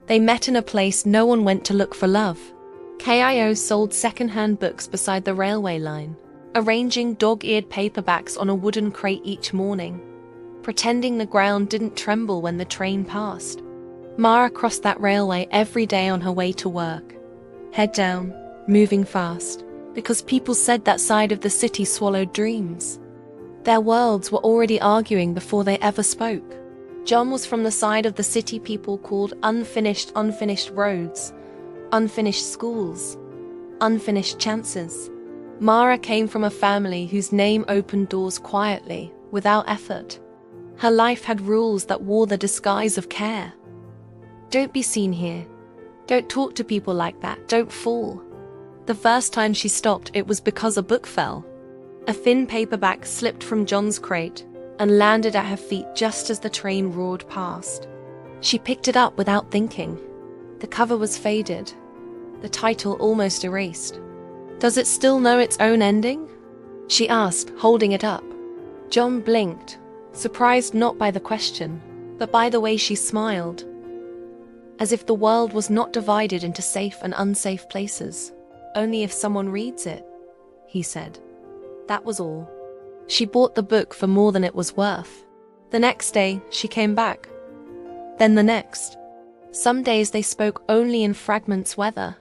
They met in a place no one went to look for love. KIO sold second-hand books beside the railway line, arranging dog-eared paperbacks on a wooden crate each morning, pretending the ground didn't tremble when the train passed. Mara crossed that railway every day on her way to work, head down, moving fast, because people said that side of the city swallowed dreams. Their worlds were already arguing before they ever spoke. John was from the side of the city people called unfinished roads, unfinished schools, unfinished chances. Mara came from a family whose name opened doors quietly, without effort. Her life had rules that wore the disguise of care. Don't be seen here. Don't talk to people like that. Don't fall. The first time she stopped, it was because a book fell. A thin paperback slipped from John's crate and landed at her feet just as the train roared past. She picked it up without thinking. The cover was faded, the title almost erased. "Does it still know its own ending?" she asked, holding it up. John blinked, surprised not by the question, but by the way she smiled, as if the world was not divided into safe and unsafe places. "Only if someone reads it," he said. That was all. She bought the book for more than it was worth. The next day, she came back. Then the next. Some days they spoke only in fragments: weather,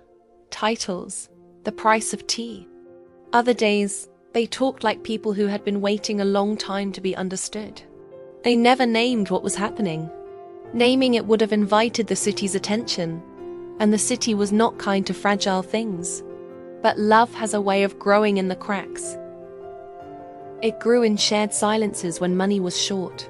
titles, the price of tea. Other days, they talked like people who had been waiting a long time to be understood. They never named what was happening. Naming it would have invited the city's attention, and the city was not kind to fragile things. But love has a way of growing in the cracks. It grew in shared silences when money was short,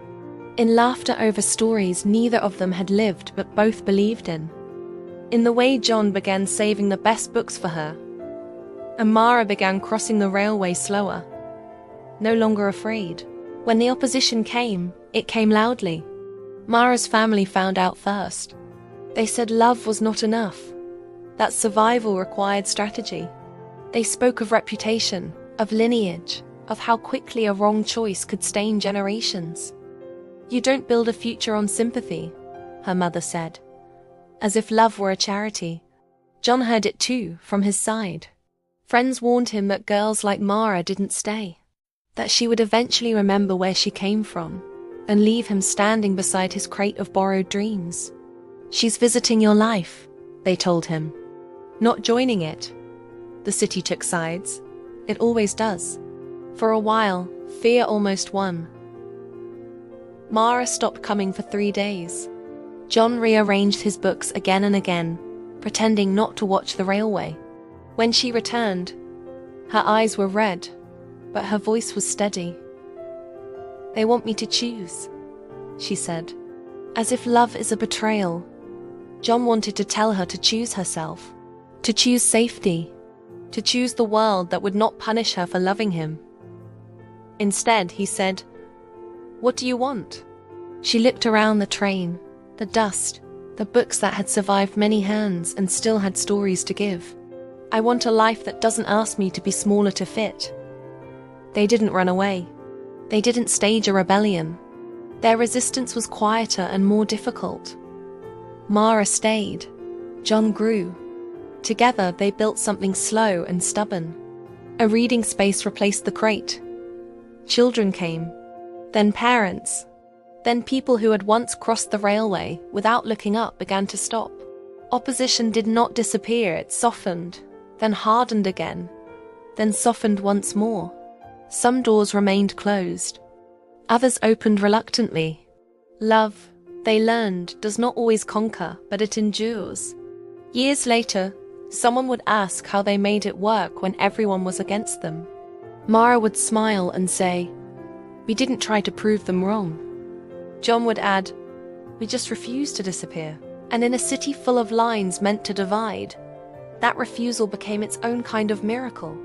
in laughter over stories neither of them had lived but both believed in the way John began saving the best books for her, and Mara began crossing the railway slower, no longer afraid. When the opposition came, it came loudly. Mara's family found out first. They said love was not enough, that survival required strategy. They spoke of reputation, of lineage, of how quickly a wrong choice could stain generations. "You don't build a future on sympathy," her mother said, as if love were a charity. John heard it too, from his side. Friends warned him that girls like Mara didn't stay, that she would eventually remember where she came from, and leave him standing beside his crate of borrowed dreams. "She's visiting your life," they told him, "not joining it." The city took sides. It always does. For a while, fear almost won. Mara stopped coming for 3 days. John rearranged his books again and again, pretending not to watch the railway. When she returned, her eyes were red, but her voice was steady. "They want me to choose," she said, as if love is a betrayal. John wanted to tell her to choose herself, to choose safety, to choose the world that would not punish her for loving him. Instead, he said, "What do you want?" She looked around the train, the dust, the books that had survived many hands and still had stories to give. "I want a life that doesn't ask me to be smaller to fit." They didn't run away. They didn't stage a rebellion. Their resistance was quieter and more difficult. Mara stayed. John grew. Together they built something slow and stubborn. A reading space replaced the crate. Children came, then parents, then people who had once crossed the railway without looking up began to stop. Opposition did not disappear, it softened, then hardened again, then softened once more. Some doors remained closed. Others opened reluctantly. Love, they learned, does not always conquer, but it endures. Years later, someone would ask how they made it work when everyone was against them. Mara would smile and say, "We didn't try to prove them wrong." John would add, "We just refused to disappear." And in a city full of lines meant to divide, that refusal became its own kind of miracle.